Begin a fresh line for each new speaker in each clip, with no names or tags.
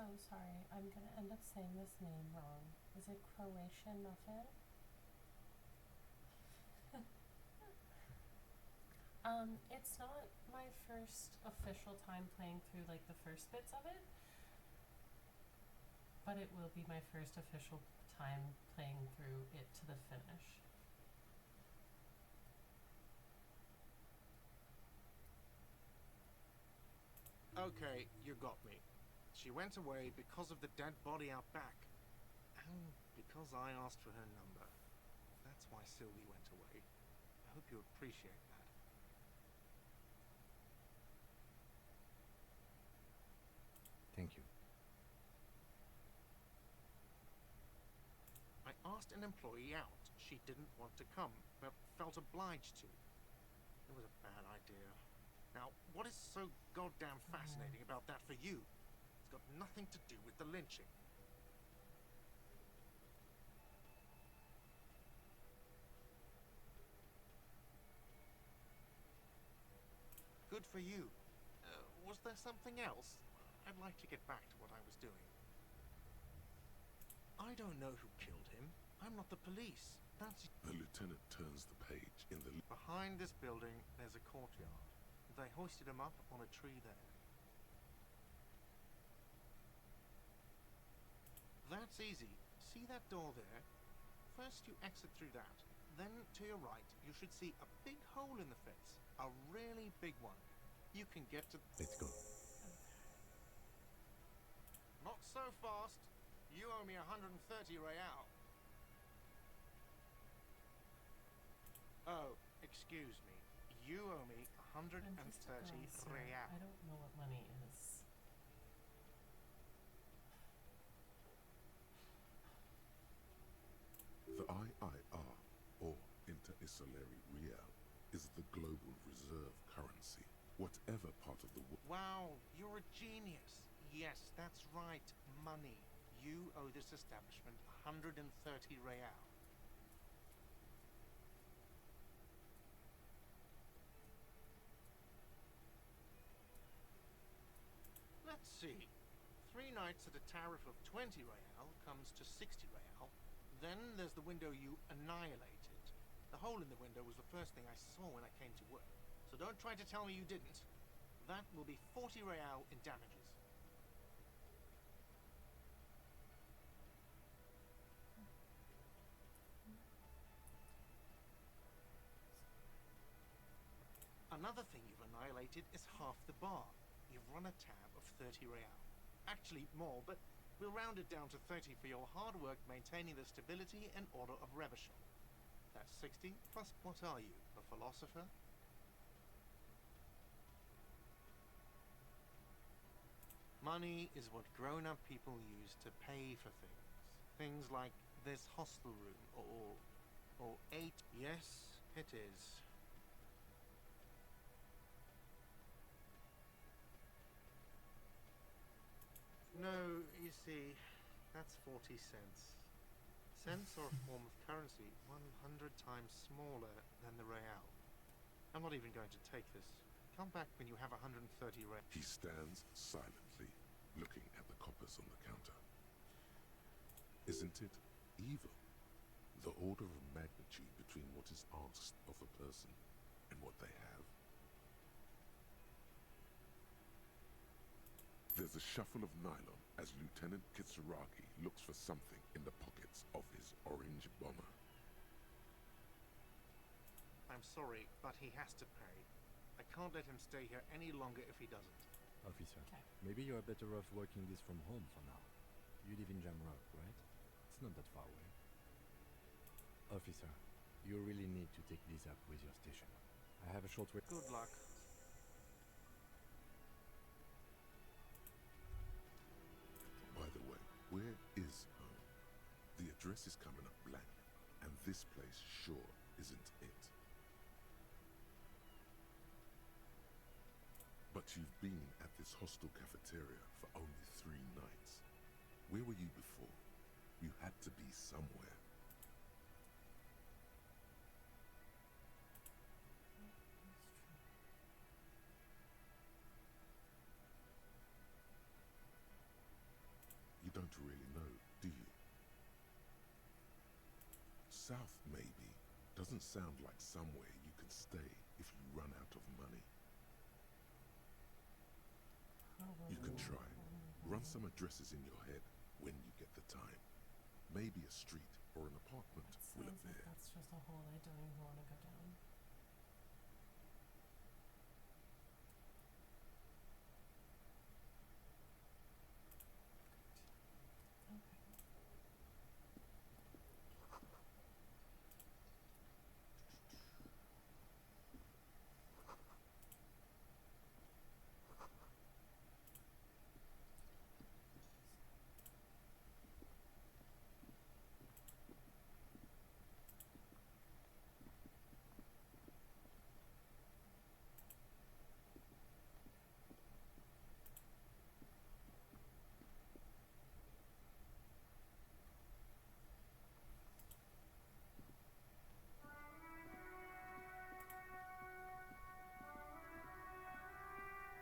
Oh, sorry. I'm gonna end up saying this name wrong. Is it Croatian muffin? It's not my first official time playing through like the first bits of it, but it will be my first official time playing through it to the finish.
Okay, you got me. She went away because of the dead body out back. And because I asked for her number. That's why Sylvie went away. I hope you appreciate that.
Thank you.
I asked an employee out. She didn't want to come, but felt obliged to. It was a bad idea. Now, what is so goddamn fascinating about that for you? It's got nothing to do with the lynching. Good for you. Was there something else? I'd like to get back to what I was doing. I don't know who killed him. I'm not the police. That's...
The lieutenant turns the page in the...
Behind this building, there's a courtyard. They hoisted him up on a tree there. That's easy. See that door there? First you exit through that. Then, to your right, you should see a big hole in the fence. A really big one. You can get to...
Let's go.
Not so fast. You owe me 130 real. Oh, excuse me. You owe me 130
I'm just a girl, sir.
real.
I don't know what money is.
The IIR, or Inter-Isolary Real, is the global reserve currency. Whatever part of the world...
Wow, you're a genius. Yes, that's right. Money. You owe this establishment 130 real. Let's see. 3 nights at a tariff of 20 real comes to 60 real. Then there's the window you annihilated. The hole in the window was the first thing I saw when I came to work. So don't try to tell me you didn't. That will be 40 real in damages. Another thing you've annihilated is half the bar. You've run a tab of 30 real. Actually more, but we'll round it down to 30 for your hard work maintaining the stability and order of Revachol. That's 60 plus what are you, a philosopher? Money is what grown-up people use to pay for things. Things like this hostel room or 8... Yes, it is. No, you see, that's 40 cents. Cents are a form of currency 100 times smaller than the real. I'm not even going to take this. Come back when you have 130 real.
He stands silently, looking at the coppers on the counter. Isn't it evil? The order of magnitude between what is asked of a person and what they have. There's a shuffle of nylon as Lieutenant Kitsuragi looks for something in the pockets of his orange bomber.
I'm sorry, but he has to pay. I can't let him stay here any longer if he doesn't.
Officer,
Okay.
maybe you are better off working this from home for now. You live in Jamrock, right? It's not that far away. Officer, you really need to take this up with your station. I have a short way.
Good luck.
By the way, where is home? The address is coming up blank, and this place sure isn't it. But you've been at this hostel cafeteria for only 3 nights. Where were you before? You had to be somewhere. South, maybe. Doesn't sound like somewhere you can stay if you run out of money. You can try. Run some addresses in your head when you get the time. Maybe a street or an apartment
That
will
sounds like
appear.
that's just a hole I don't even want to go down. Okay.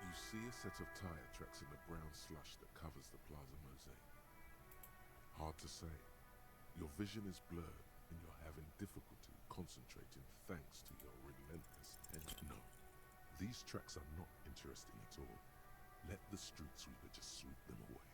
You see a set of tire tracks in the brown slush that covers the plaza mosaic. Hard to say. Your vision is blurred and you're having difficulty concentrating thanks to your relentless attention. No, these tracks are not interesting at all. Let the street sweeper just sweep them away.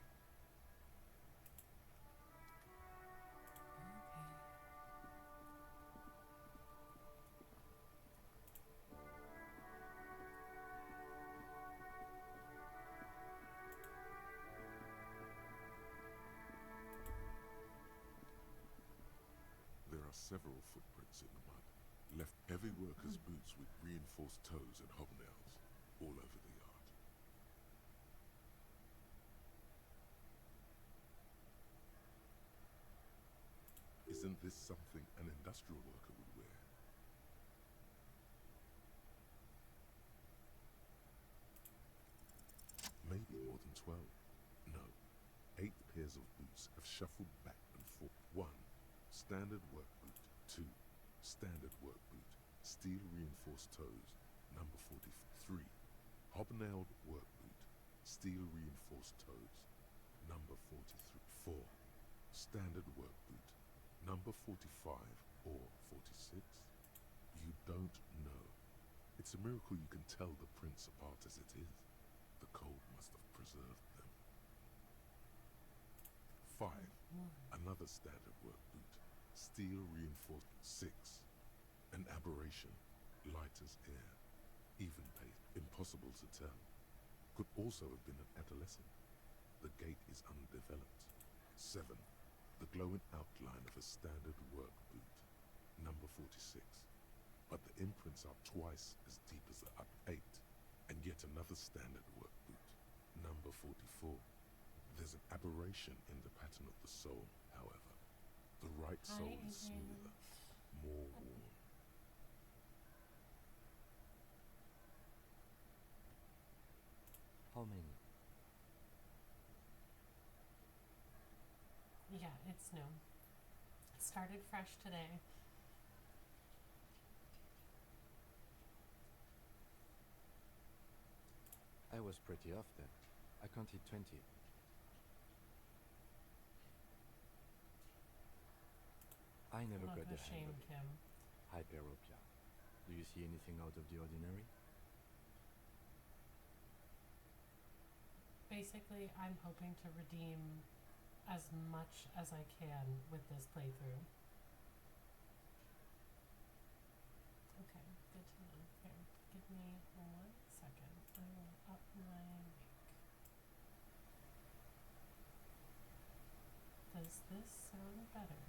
There are several footprints in the mud, left heavy workers' boots with reinforced toes and hobnails all over the yard. Isn't this something an industrial worker would wear? Maybe more than 12. No. 8 pairs of boots have shuffled back and forth. 1. Standard work boot. 2. Standard work boot. Steel reinforced toes. Number 43. Hobnailed work boot. Steel reinforced toes. Number 43. 4. Standard work boot. Number 45 or 46? You don't know. It's a miracle you can tell the prints apart as it is. The cold must have preserved them. 5. Another standard work boot. Steel reinforced. 6. An aberration. Light as air. Even pace. Impossible to tell. Could also have been an adolescent. The gait is undeveloped. 7. The glowing outline of a standard work boot. Number 46. But the imprints are twice as deep as the up 8. And yet another standard work boot. Number 44. There's an aberration in the pattern of the sole, however. The right sole is smoother, more worn.
How many?
Yeah, it's new. It started fresh today.
I was pretty off then. I counted 20. I never
Look,
got the hang of
ashamed
it.
him.
Hyperopia. Do you see anything out of the ordinary?
Basically, I'm hoping to redeem as much as I can with this playthrough. Okay, good to know. Here, give me 1 second. I will up my mic. Does this sound better?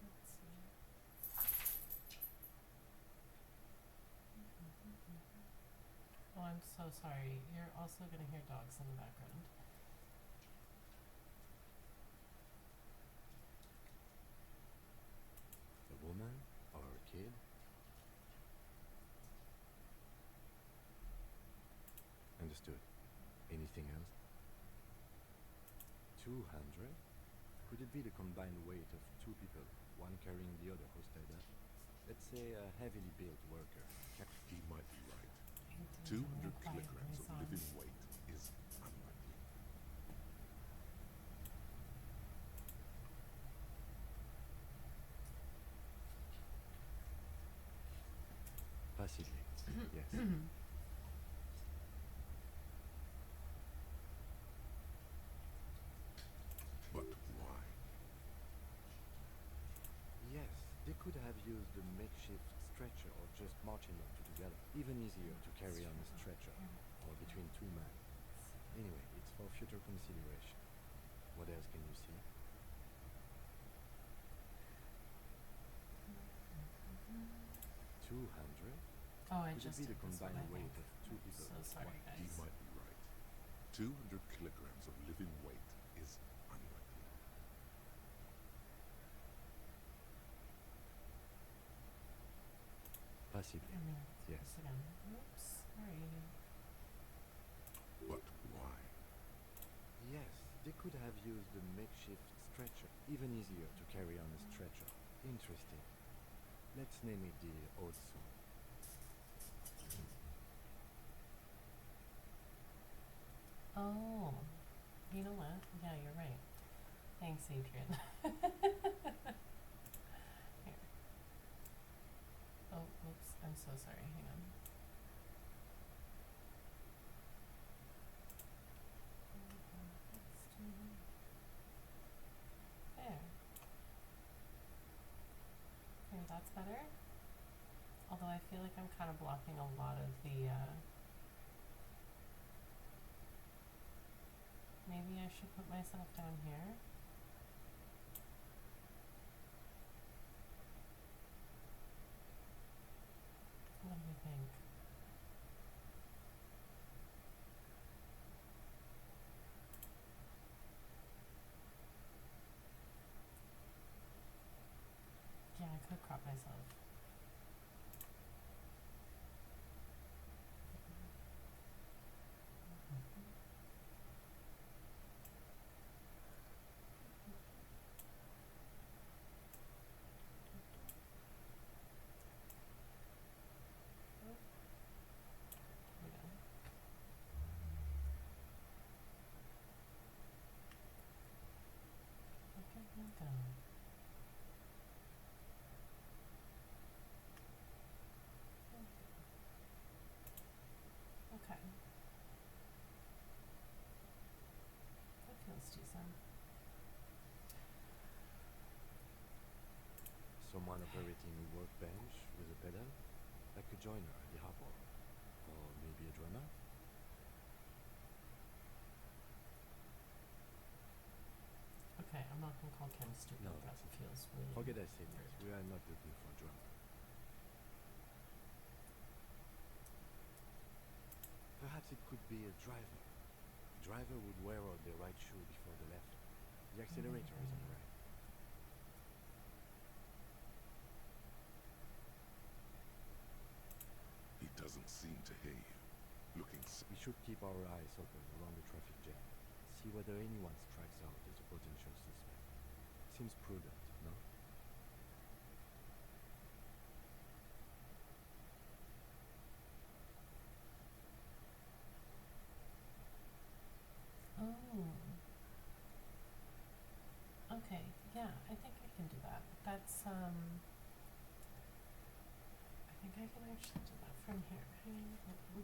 Let's see. Oh, I'm so sorry. You're also going to hear dogs in the background.
A woman or a kid? Understood. Anything else? 200? Could it be the combined weight of 2 people, one carrying the other hosted up? Let's say a heavily built worker.
He might be right.
I
200
don't know why
kilograms of
it's on.
living weight is unlikely. But why?
Yes, they could have used a makeshift stretcher or just marching them two together. Even easier to carry on a stretcher or between two men. Anyway, it's for future consideration. What else can you see? 200?
Oh, I
Could it
just
be
did
the
this one,
combined
I
weight
think.
of two people?
So sorry,
He
guys.
might be right. 200 kilograms of living weight is unlikely.
Possibly.
I'm gonna
Yes.
this again. Oops, sorry.
But why?
Yes, they could have used a makeshift stretcher. Even easier to carry on a stretcher. Interesting. Let's name it the also.
Oh, you know what? Yeah, you're right. Thanks, Adrian. Here. Oh, whoops. I'm so sorry. Hang on. There. Here, that's better. Although I feel like I'm kind of blocking a lot of the, maybe I should put myself down here. What do you think? Yeah, I could crop myself. Here we go. Look at me go. Okay. That feels decent.
Someone operating a workbench with a pedal? Like a joiner at the hopper. Or maybe a drummer?
Okay, I'm not gonna call Ken stupid.
No,
That
that's okay.
feels really
Forget I said this.
rude.
We are not looking for a drummer. Perhaps it could be a driver. The driver would wear out the right shoe before the left. The accelerator is on the right.
He doesn't seem to hear you. Looking
We should keep our eyes open around the traffic jam. See whether anyone strikes out as a potential suspect. Seems prudent, no?
Oh. Okay, yeah, I think I can do that. That's, I think I can actually do that from here. Hang on.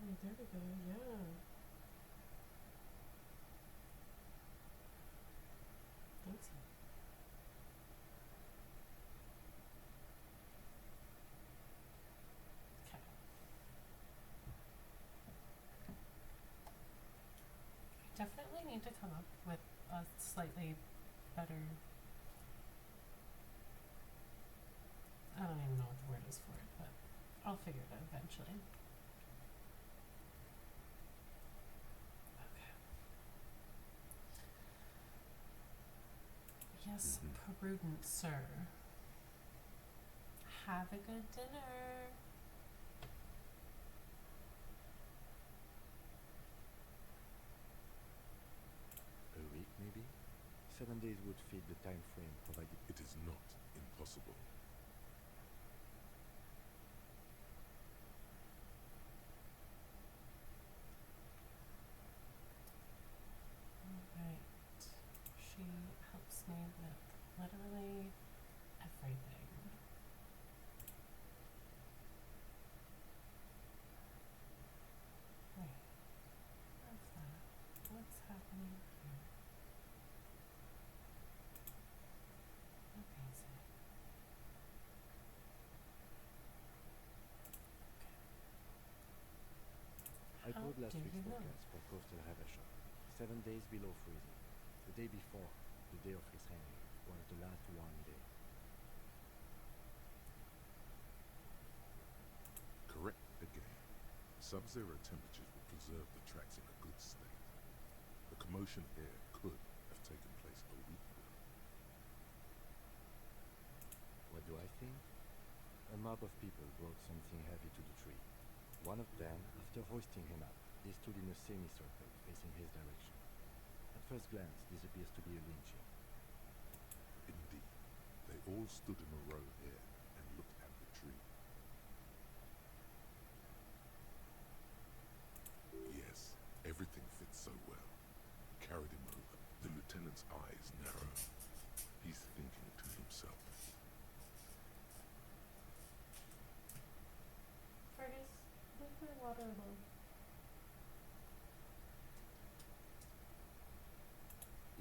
Oh, there we go, yeah. Thanks. Okay. I definitely need to come up with a slightly better. I don't even know what the word is for it, but I'll figure it out eventually. Okay. Yes, prudent sir. Have a good dinner.
A week, maybe? 7 days would fit the time frame provided.
it is not impossible.
followed last
Do
week's
you know?
forecast for coastal Havasha. 7 days below freezing. The day before, the day of his hanging, was the last warm day.
Correct again. Sub-zero temperatures will preserve the tracks in a good state. The commotion here could have taken place a week ago.
What do I think? A mob of people brought something heavy to the tree. One of them, after hoisting him up, they stood in a semicircle facing his direction. At first glance, this appears to be a lynching.
Indeed, they all stood in a row here and looked at the tree. Yes, everything fits so well. Carried him over. The lieutenant's eyes narrow. He's thinking to himself.
Fergus, leave my water alone.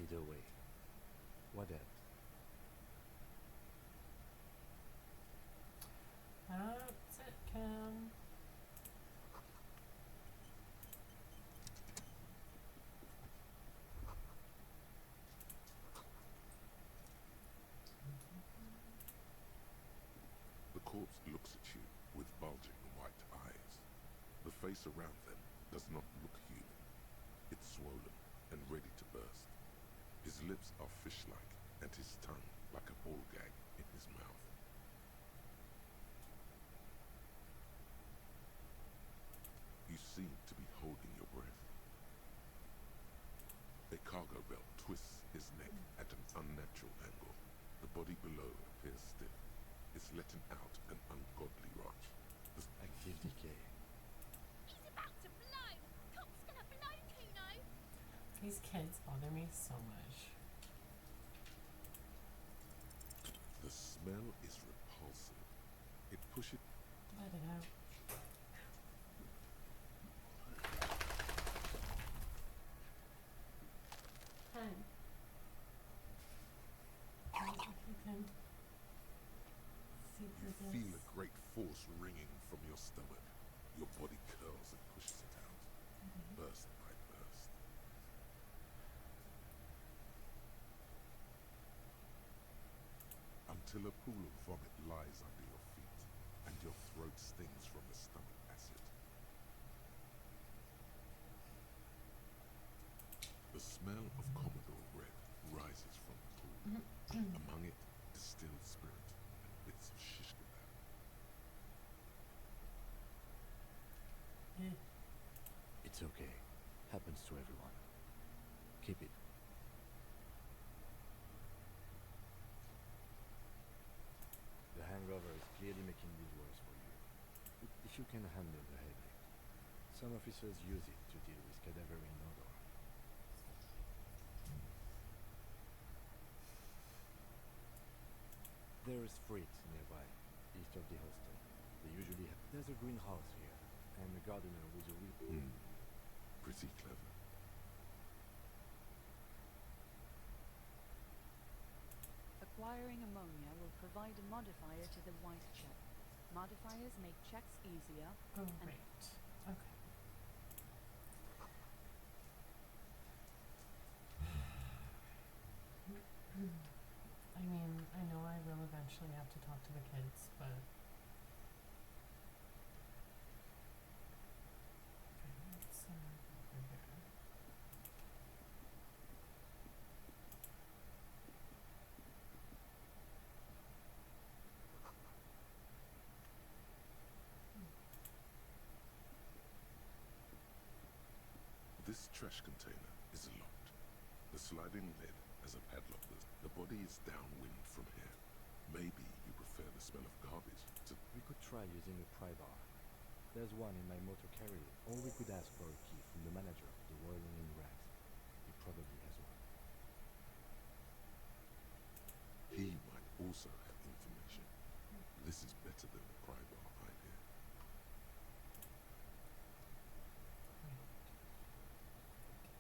Either way. What else?
That's it, Cam.
The corpse looks at you with bulging white eyes. The face around them does not look human. It's swollen and ready to burst. His lips are fish-like and his tongue like a ball gag in his mouth. You seem to be holding your breath. A cargo belt twists his neck at an unnatural angle. The body below appears stiff. It's letting out an ungodly rush.
Active decay.
He's about to blow! Cock's gonna blow, Kuno!
These kids bother me so much.
The smell is repulsive. It pushes.
Let it out. Hun. You can see
You
through
feel
this.
a great force ringing from your stomach. Your body curls and pushes it out, burst by burst. Until a pool of vomit lies under your feet, and your throat stings from the stomach acid. The smell of Commodore Red rises from the pool. Among it, distilled spirit and bits of shish kebab.
Eh.
It's okay. Happens to everyone. Keep it. The hangover is clearly making it worse for you. If you can handle the headache. Some officers use it to deal with cadaverine odor. There is Fritz nearby, east of the hostel. They usually have... There's a greenhouse here, and a gardener with a wheel...
Pretty clever.
Acquiring ammonia will provide a modifier to the white check. Modifiers make checks easier.
Great. Okay. I mean, I know I will eventually have to talk to the kids, but... Okay, let's over here.
This trash container is locked. The sliding lid has a padlock. The body is downwind from here. Maybe you prefer the smell of garbage to...
We could try using a pry bar. There's one in my motor carrier. Or we could ask for a key from the manager of the Whirling in Rags. He probably has one.
He might also have information. This is better than the pry bar idea.
Great.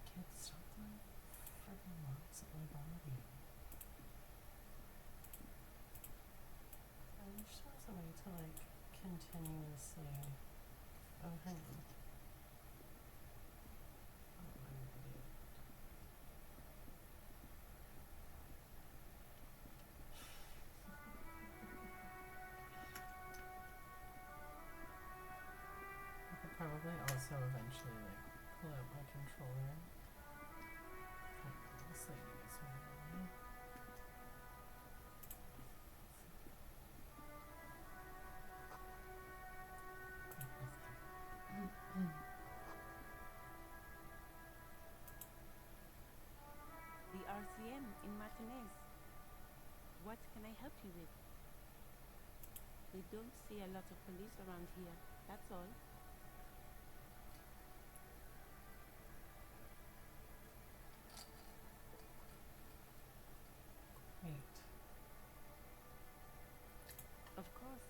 Kids, stop throwing friggin' rocks at my body. I wish there was a way to, like, continuously... Oh, hang on. probably also eventually like pull out my controller. Kind of this lady is really.
The RCM in Martinez. What can I help you with? We don't see a lot of police around here, that's all.
Wait.
Of course.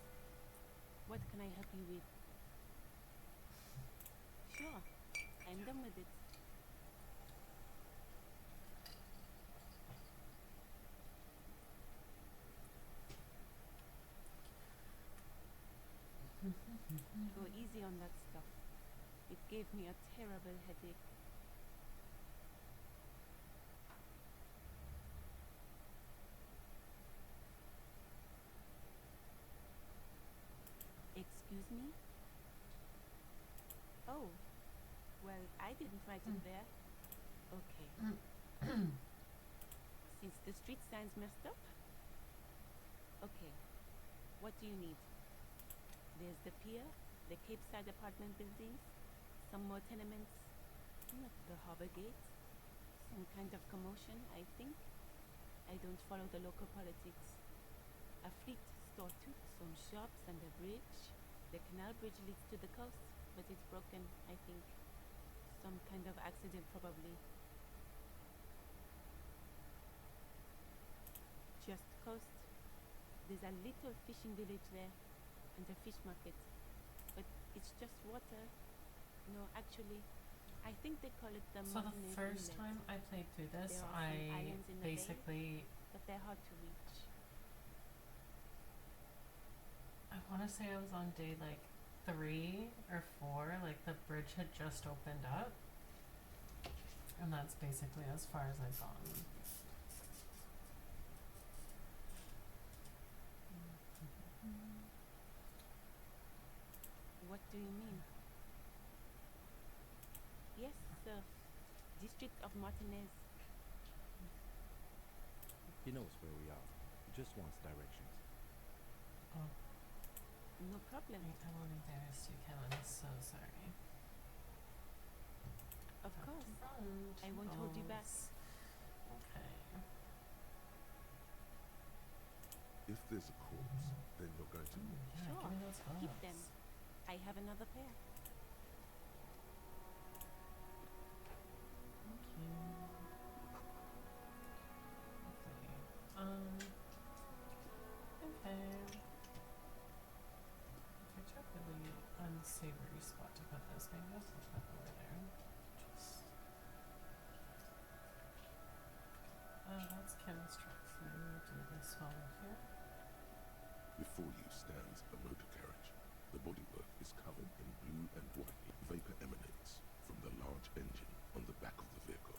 What can I help you with? Sure, I'm done with it. Go easy on that stuff. It gave me a terrible headache. Excuse me? Oh, well, I didn't write it there. Okay. Since the street sign's messed up? Okay. What do you need? There's the pier, the Cape Side apartment buildings, some more tenements, not the harbor gate. Some kind of commotion, I think. I don't follow the local politics. A fleet store too, some shops and a bridge. The canal bridge leads to the coast, but it's broken, I think. Some kind of accident, probably. Just coast. There's a little fishing village there, and a fish market. But it's just water. No, actually, I think they call it the
So the
Martinez
first
Inlet,
time I played through this,
There are some
I
islands in the bay.
basically
but they're hard to reach.
I want to say I was on day like 3 or 4. Like the bridge had just opened up, and that's basically as far as I've gotten.
What do you mean? Yes, sir. District of Martinez.
He knows where we are. He just wants directions.
Oh,
No problem.
wait, I'm only there as you can. I'm so sorry.
Of
Back to
course.
front.
I won't hold you back.
Okay.
If there's a corpse, then you're going to.
Yeah,
Sure,
give me those
keep
hooks.
them. I have another pair.
Thank you. Lovely. Okay. I picked a really unsavory spot to put this. Maybe I'll put that over there. Just. That's Kim's truck. So maybe we'll do this while we're here.
Before you stands a motor carriage. The bodywork is covered in blue and white. Vapor emanates from the large engine on the back of the vehicle.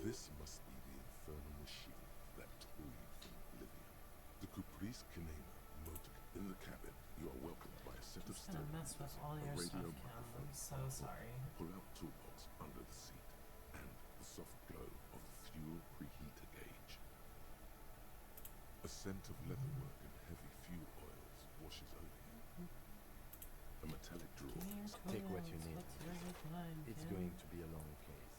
This must be the infernal machine that tore you from Elysium. The Caprice Canena motor. In the cabin, you are welcomed by a set of
Just gonna
steering
mess with
wheels,
all
a
your
radio
stuff, Cam.
microphone,
I'm so sorry.
pull-out toolbox under the seat, and the soft glow of the fuel preheater gauge. A scent of leatherwork and heavy fuel oils washes over you. A metallic drawer.
Give me your
Take what you
tools.
need.
What's yours is mine,
It's
Kim.
going to be a long case.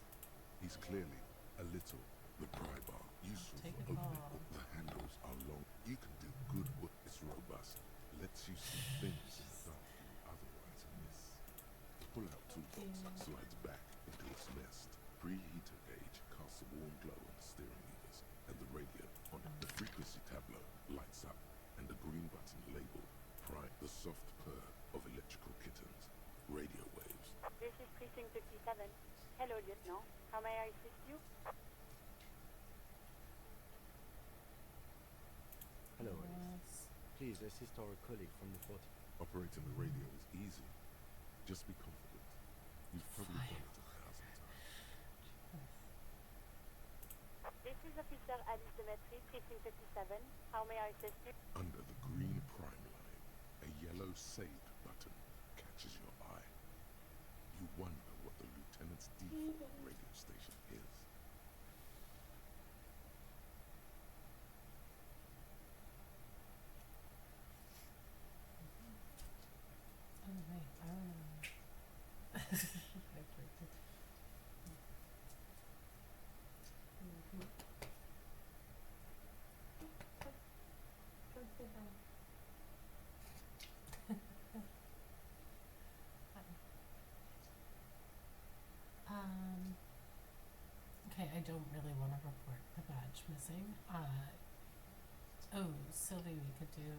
He's clearly a little. The pry bar, useful
Take
for
it
opening.
all.
The handles are long. You can do good work. It's robust. Lets you see things in the dark you otherwise miss. The pull-out toolbox slides back into its nest. Preheater gauge casts a warm glow on the steering levers and the radio on it. The frequency tableau lights up, and the green button labeled Prime. The soft purr of electrical kittens. Radio waves.
This is Precinct 57. Hello, Lieutenant. How may I assist you?
Hello, Alice.
Yes.
Please assist our colleague from the 40.
Operating the radio is easy. Just be confident. You've probably done it 1,000 times.
This is Officer Alice Demetri, Precinct 57. How may I assist you?
Under the green prime line, a yellow saved button catches your eye. default radio station is.
Oh wait, I remember. I clicked it. Come sit down. Okay, I don't really want to report the badge missing. Oh, Sylvie, we could do.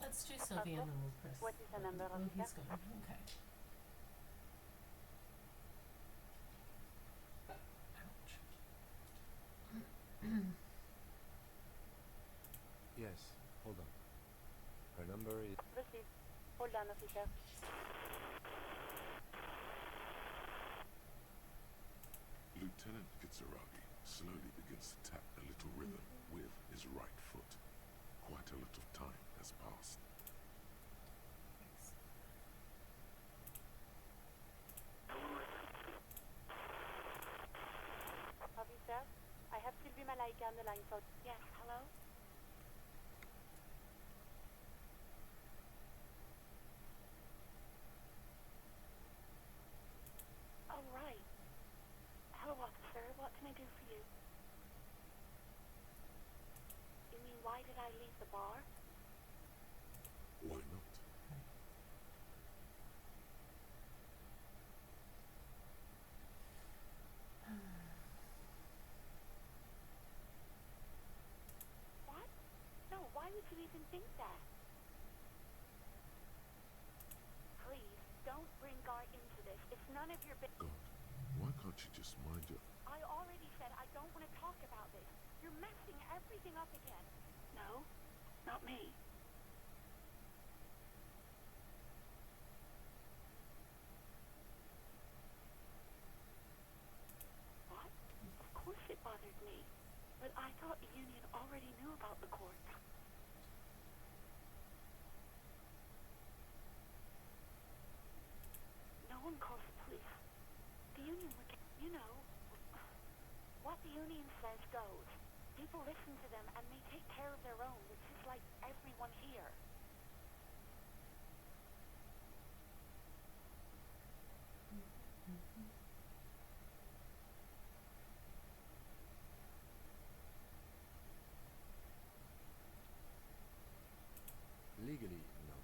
Let's do Sylvie and then we'll Chris.
What is the number,
Oh, he's
officer?
gone. Okay. Ouch.
Yes, hold on. Her number is...
Received. Hold on, officer.
Lieutenant Kitsuragi slowly begins to tap a little rhythm with his right foot. Quite a lot of time has passed.
Officer, I have Sylvie Malaika on the line for...
Yes, hello? Oh, right. Hello, officer. What can I do for you? You mean, why did I leave the bar?
Why not?
What? No, why would you even think that? Please, don't bring Gar into this. It's none of your business.
God, why can't you just mind your...
I already said I don't want to talk about this. You're messing everything up again. No, not me. What? Of course it bothered me. But I thought the union already knew about the court. No one calls the police. The union would get, you know, what the union says goes. People listen to them and they take care of their own, which is like everyone here.
Legally, no.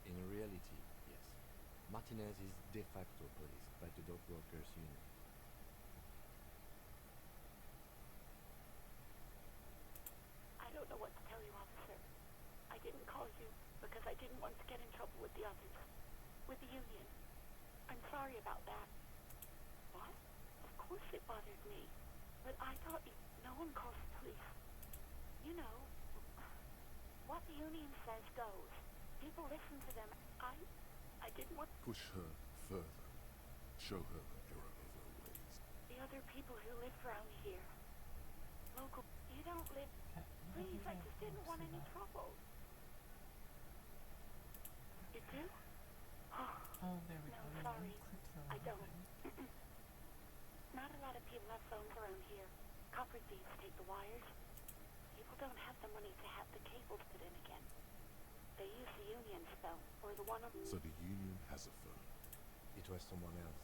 In reality, yes. Martinez is de facto police by the dock workers union.
I don't know what to tell you, officer. I didn't call you because I didn't want to get in trouble with the others. With the union. I'm sorry about that. What? Of course it bothered me. But I thought no one calls the police. You know, what the union says goes. People listen to them. I didn't want
Push her further. Show her the error of her ways.
the other people who live around here. Local. You don't live.
Okay.
Please, I
think
just didn't want
see
any
that.
trouble. You do?
Oh, there we
No,
go. Yeah,
sorry.
clicked the
I
wrong
don't.
thing.
Not a lot of people have phones around here. Copper thieves take the wires. People don't have the money to have the cables put in again. They use the union's phone, or the one on...
So the union has a phone.
It was someone else.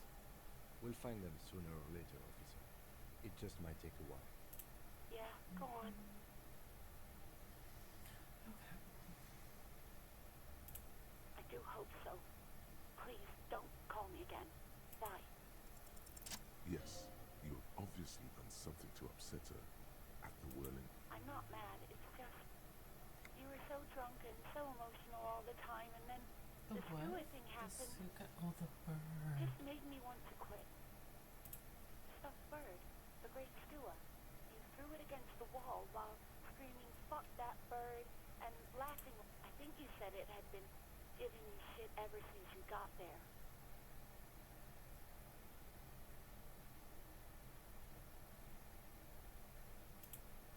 We'll find them sooner or later, officer. It just might take a while.
Yeah, go on.
Okay.
I do hope so. Please, don't call me again. Bye.
Yes, you have obviously done something to upset her at the whirling.
I'm not mad, it's just... You were so drunk and so emotional all the time, and then
The
the
what?
Stewart thing
The
happened.
Suka. Oh, the bird.
Just made me want to quit. Stuffed bird, the great Stewart. You threw it against the wall while screaming, "Fuck that bird," and laughing. I think you said it had been giving you shit ever since you got there.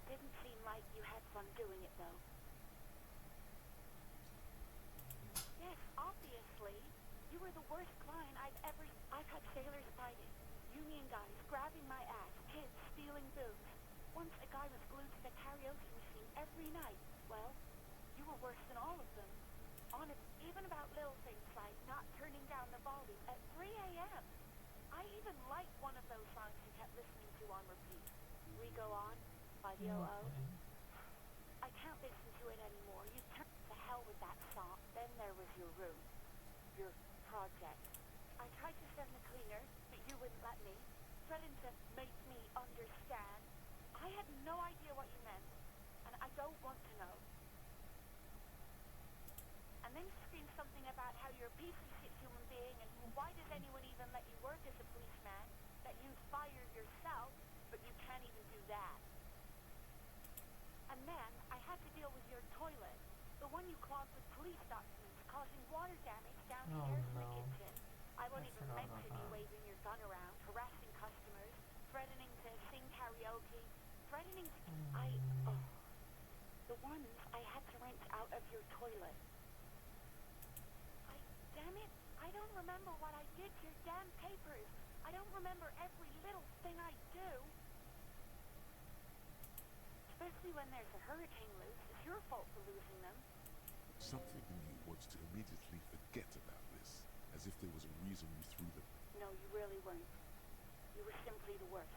Didn't seem like you had fun doing it, though. Yes, obviously. You were the worst client I've had sailors fighting. Union guys grabbing my ass, kids stealing booze. Once a guy was glued to the karaoke machine every night. Well, you were worse than all of them. Honest, even about little things like not turning down the volume at 3 a.m. I even liked one of those songs you kept listening to on repeat. We Go On by the O.O. I can't listen to it anymore. You turned to hell with that song. Then there was your room. Your project. I tried to send the cleaner, but you wouldn't let me. Threatened to make me understand. I had no idea what you meant, and I don't want to know. And then you screamed something about how you're a piece of shit human being, and why does anyone even let you work as a policeman? That you fired yourself, but you can't even do that. And then I had to deal with your toilet, the one you clogged with police documents, causing water damage downstairs in the kitchen. I won't even mention you waving your gun around, harassing customers, threatening to sing karaoke, threatening to... the ones I had to rinse out of your toilet. Damn it, I don't remember what I did to your damn papers. I don't remember every little thing I do. Especially when there's a hurricane loose. It's your fault for losing them.
Something in you wants to immediately forget about this, as if there was a reason you threw them.
No, you really weren't. You were simply the worst.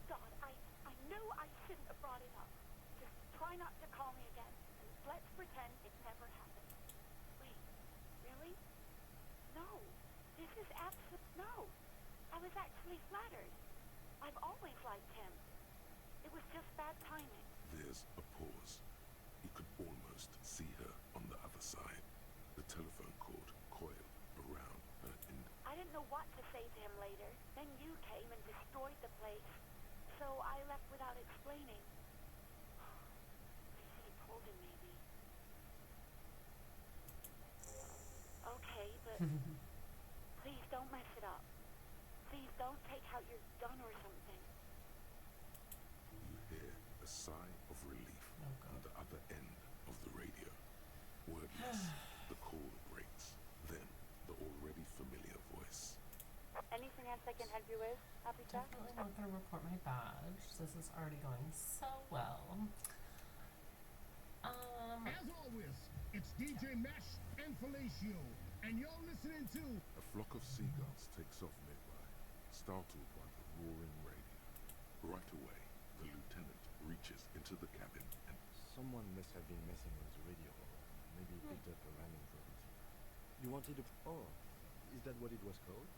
God, I knew I shouldn't have brought it up. Just try not to call me again, and let's pretend it never happened. Wait, really? No, this is no. I was actually flattered. I've always liked him. It was just bad timing.
There's a pause. You could almost see her on the other side. The telephone cord coiled around her
I didn't know what to say to him later. Then you came and destroyed the place. So I left without explaining. I should have told him maybe. Okay, but please don't mess it up. Please don't take out your gun or something.
You hear a sigh of relief on the other end of the radio. Wordless, the call breaks. Then the already familiar voice.
Anything else I can help you with, officer?
Definitely not going to report my badge. This is already going so well.
As always, it's DJ Mesh and Felicio, and you're listening to...
A flock of seagulls takes off nearby, startled by the roaring radio. Right away, the lieutenant reaches into the cabin and...
Someone must have been messing with the radio, or maybe picked up a random frequency. You wanted a... Oh, is that what it was called?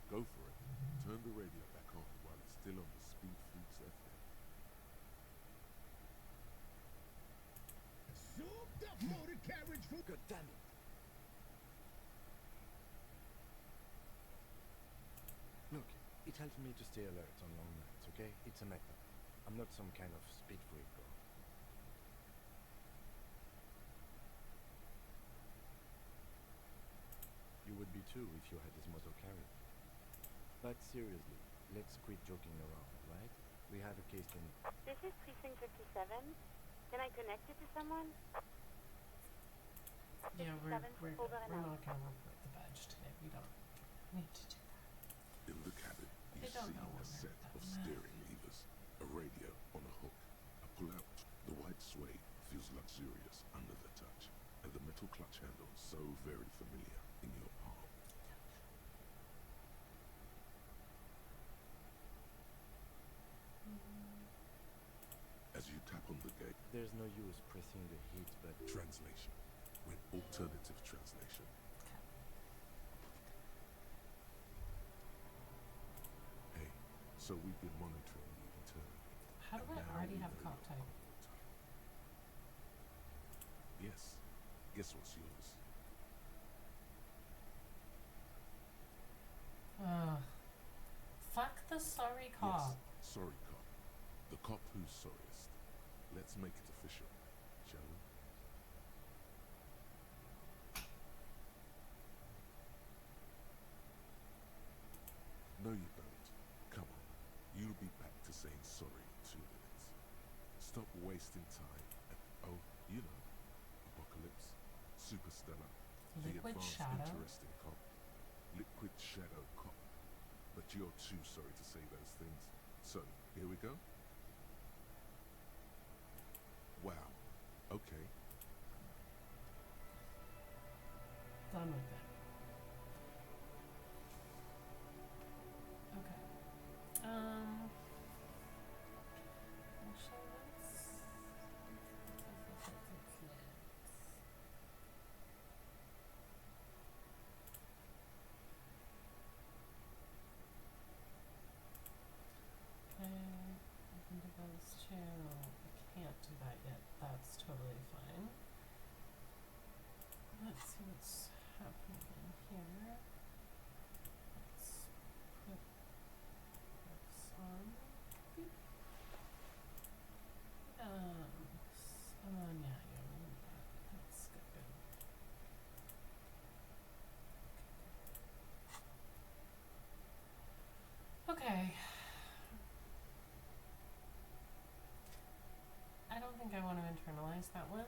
Go for it. Turn the radio back on while it's still on the Speed Freaks FM.
Souped up motor carriage for...
God damn it! Look, it helps me to stay alert on long nights, okay? It's a method. I'm not some kind of speed freak or... You would be too if you had this motor carriage. But seriously, let's quit joking around, right? We have a case in...
This is Precinct 57. Can I connect you to someone?
Yeah, we're
57, over and
not
out.
going to report the badge today. We don't need to do that.
In the cabin, you
They don't
see
know
a
when
set
they're
of
done.
steering levers, a radio on a hook, a pull-out. The white suede feels luxurious under the touch, and the metal clutch handle so very familiar in your palm. As you tap on the gate,
There's no use pressing the heat, but...
translation, with alternative translation. Hey, so we've been monitoring you internally.
How do
and
I
now
already
we
have
know
cop
your
type?
corporate type. Yes. Guess what's yours?
Fuck the sorry cop.
Yes, sorry cop. The cop who's sorriest. Let's make it official, shall we? No, you don't. Come on. You'll be back to saying sorry in 2 minutes. Stop wasting time and You know, Apocalypse, Superstellar, the
Liquid
advanced
Shadow?
interesting cop. Liquid Shadow cop. But you're too sorry to say those things. So, here we go? Wow. Okay.
Done with it. Okay. Actually, let's. Okay, I can do those two. I can't do that yet. That's totally fine. Let's see what's happening in here. Let's put this on. Beep. Yeah, that's good. Okay. I don't think I want to internalize that one.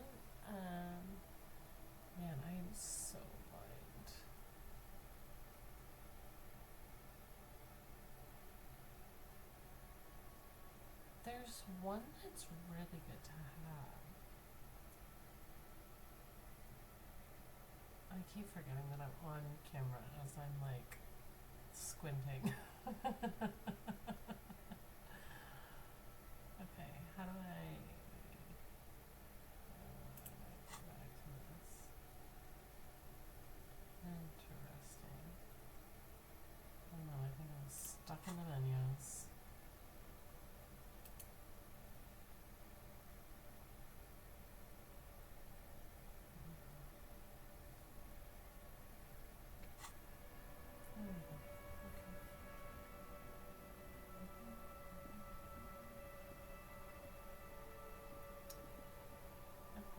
Man, I am so blind. There's one that's really good to have. I keep forgetting that I'm on camera as I'm like squinting. Okay, how do I go back to this? Interesting. I don't know, I think I'm stuck in the menus. There we go. Okay.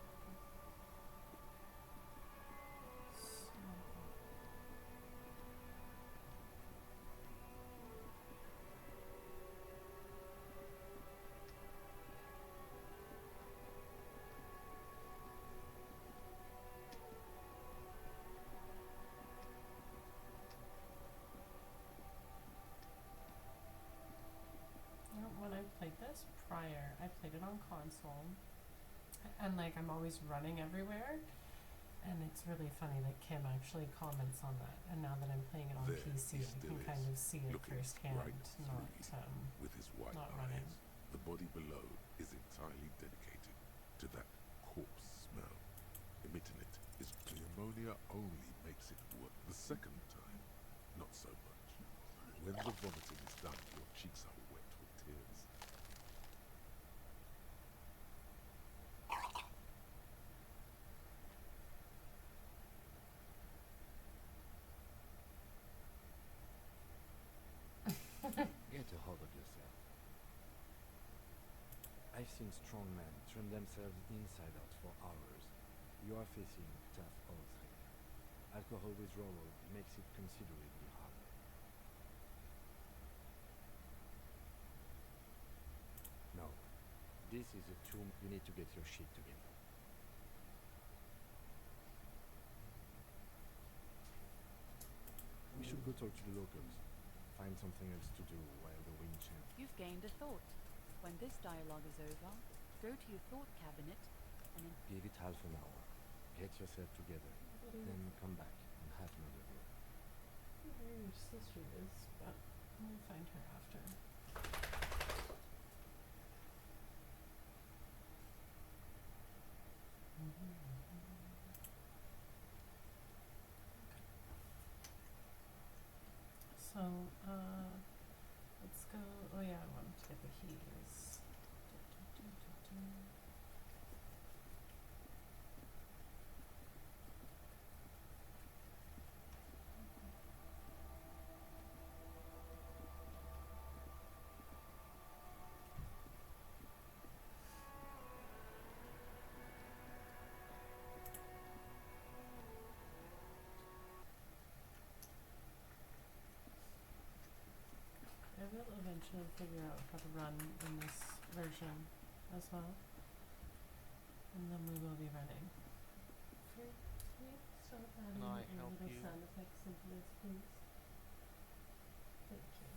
When I played this prior, I played it on console, and like I'm always running everywhere, and it's really funny that Kim actually comments on that. And now that I'm playing it on
There
PC,
he
I
still
can kind of see it
looking
firsthand,
right
not
through with his white
not
eyes.
running.
The body below is entirely dedicated to that corpse smell. Emitting it is the ammonia only makes it work the second time, not so much. When the vomiting is done, your cheeks are wet with tears.
Get a hold of yourself. I've seen strong men turn themselves inside out for hours. You are facing tough odds here. Alcohol withdrawal makes it considerably harder. No. This is a tomb. You need to get your shit together. We should go talk to the locals. Find something else to do while the wind changes.
You've gained a thought. When this dialogue is over, go to your thought cabinet and
Give it half an hour. Get yourself together. Then come back and have another go.
Where your sister is, but we'll find her after. So, let's go. Oh yeah, I wanted to get the keys. I will eventually figure out how to run in this version as well. And then we will be running. Can we stop adding
Can I
your
help
little
you?
sound effects into this, please? Thank you.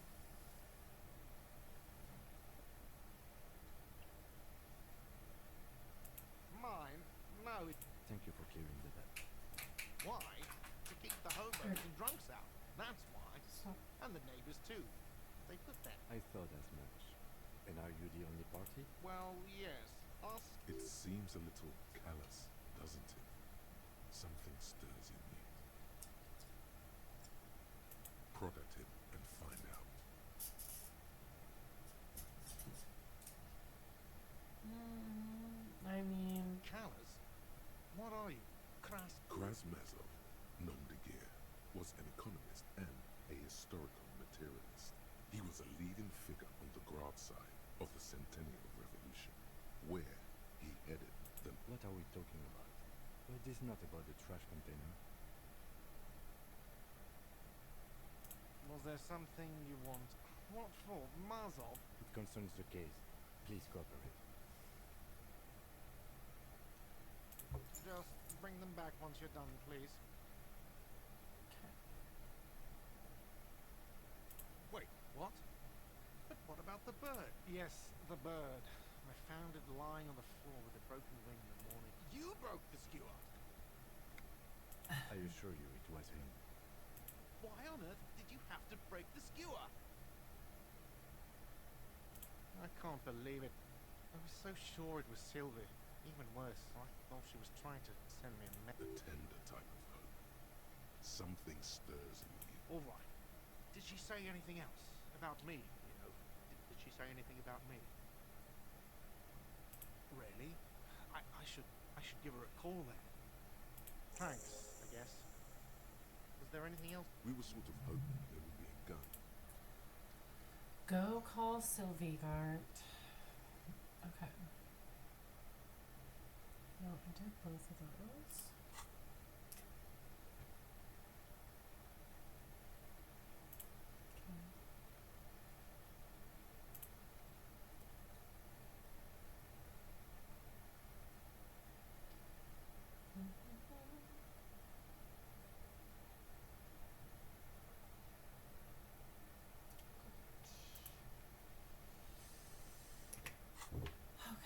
Mine? No.
Thank you for clearing the deck.
Why? To keep the hobos and drunks out. That's why.
Stop.
And the neighbors too. They put that.
I thought as much. And are you the only party?
Well, yes. Us.
It seems a little callous, doesn't it? Something stirs in me. Prod at him and find out.
I mean,
Callous? What are you? Crass?
Krasmazov, nom de guerre, was an economist and a historical materialist. He was a leading figure on the Grad side of the Centennial Revolution, where he headed the...
What are we talking about? It is not about the trash container.
Was there something you want? What for? Mazov?
It concerns the case. Please cooperate.
Just bring them back once you're done, please.
okay.
Wait, what? But what about the bird? Yes, the bird. I found it lying on the floor with a broken wing in the morning. You broke the skewer!
I assure you it was him.
Why on earth did you have to break the skewer? I can't believe it. I was so sure it was Sylvie. Even worse, I thought she was trying to send me a
the tender type of hope. Something stirs in me.
All right. Did she say anything else? About me, you know? Did she say anything about me? Really? I should give her a call then. Thanks, I guess. Was there anything else?
We were sort of hoping there would be a gun.
Go call Sylvigart. Okay. No, I did both of those. Okay.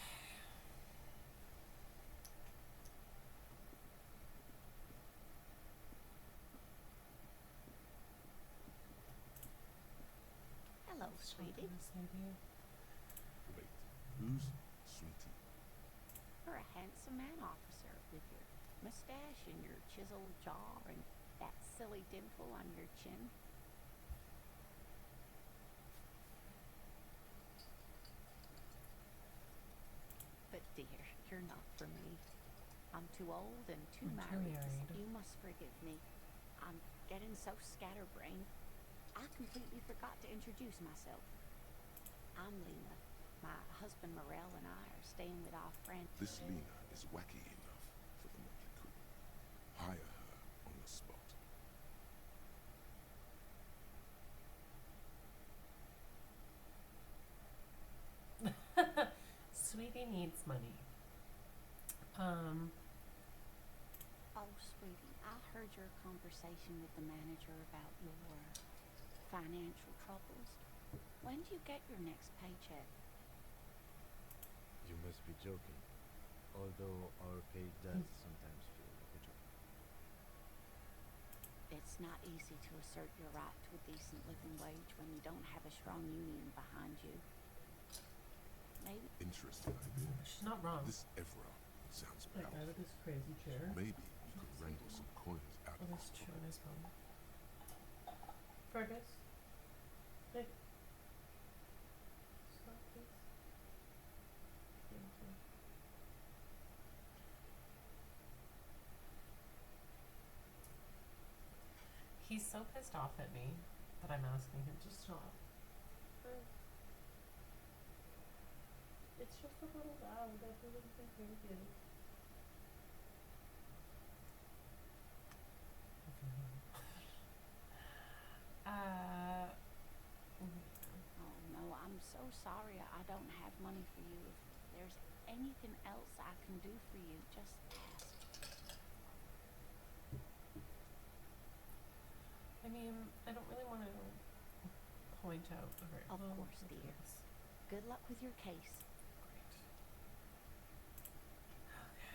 Hello, sweetie.
Wait, who's Sweetie?
You're a handsome man, officer, with your mustache and your chiseled jaw and that silly dimple on your chin. But dear, you're not for me. I'm too old and too
I'm too
married.
married.
You must forgive me. I'm getting so scatterbrained. I completely forgot to introduce myself. I'm Lena. My husband Morel and I are staying with our friend.
This Lena is wacky enough for the motley crew. Hire her on the spot.
Sweetie needs money.
Oh, sweetie, I heard your conversation with the manager about your financial troubles. When do you get your next paycheck?
You must be joking. Although our pay does sometimes feel like a joke.
It's not easy to assert your right to a decent living wage when you don't have a strong union behind you. Maybe
Interesting idea.
She's not wrong.
This Evra sounds
That guy
powerful.
with his crazy chair.
Maybe we could wrangle some coins out
Oh,
of
that's
his
true
pocket.
as well. Fergus? Hey. Stop, please. Thank you. He's so pissed off at me that I'm asking him to stop. It's just a little loud. Everyone can hear you.
Oh no, I'm so sorry I don't have money for you. If there's anything else I can do for you, just ask.
I mean, I don't really want to point out the very
Of
well,
course,
okay,
dear.
yes.
Good luck with your case.
Great. Okay.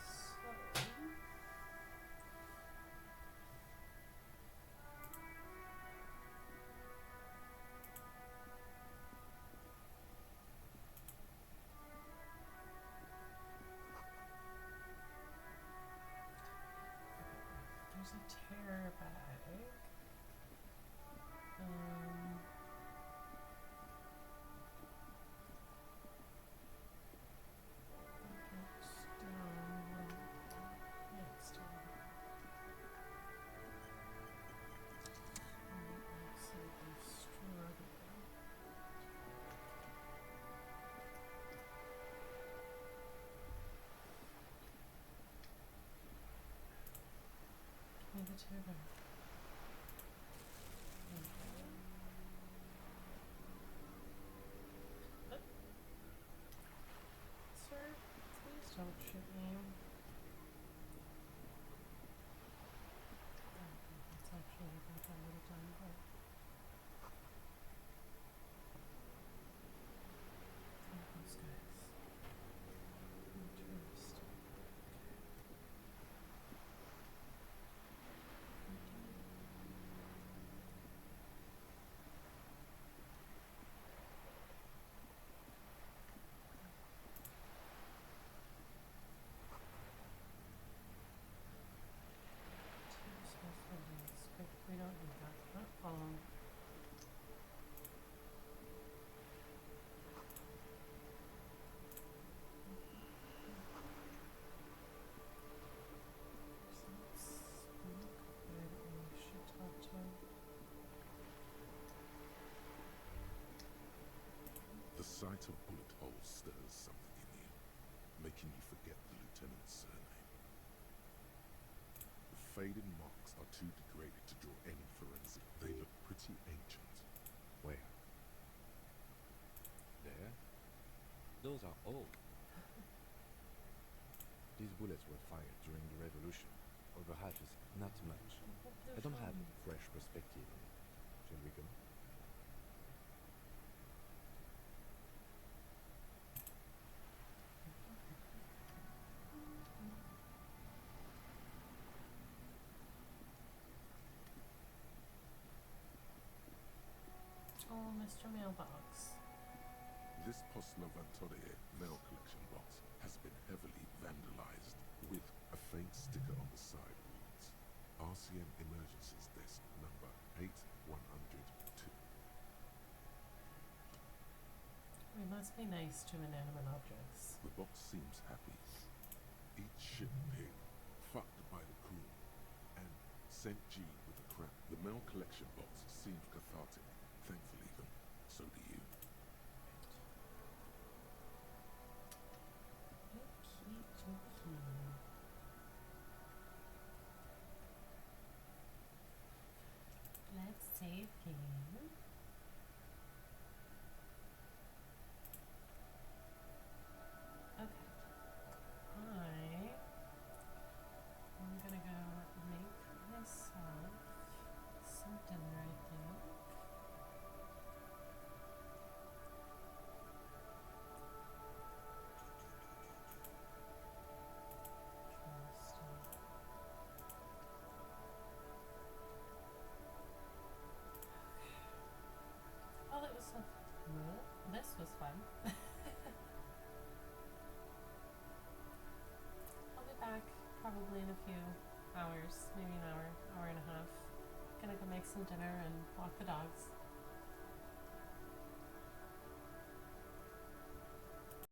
So, there's a terror bag. It's down. Yeah, it's down. Absolutely struggling. Give me the terror bag. Thank you. Sir, please don't shoot me. It's actually about that little time, but those guys. Interesting. But we don't need that.
The sight of bullet holes stirs something in you, making you forget the lieutenant's surname. The faded marks are too degraded to draw any forensic. They look pretty ancient.
Where? There? Those are old. These bullets were fired during the revolution, or perhaps not much. I don't have a fresh perspective on it. Shall we go?
Oh, Mr. Mailbox.
This Poslovantodie mail collection box has been heavily vandalized, with a faint sticker on the side reads, RCM Emergencies Desk number 8102.
We must be nice to inanimate objects.
The box seems happy. Eat shit pig, fucked by the crew, and sent G with a crap. The mail collection box seems cathartic. Thankfully, then, so do you.
Let's save game. Okay. I'm gonna go make myself some dinner, I think. Oh, that was fun. This was fun. I'll be back probably in a few hours, maybe an hour, hour and a half. Gonna go make some dinner and walk the dogs.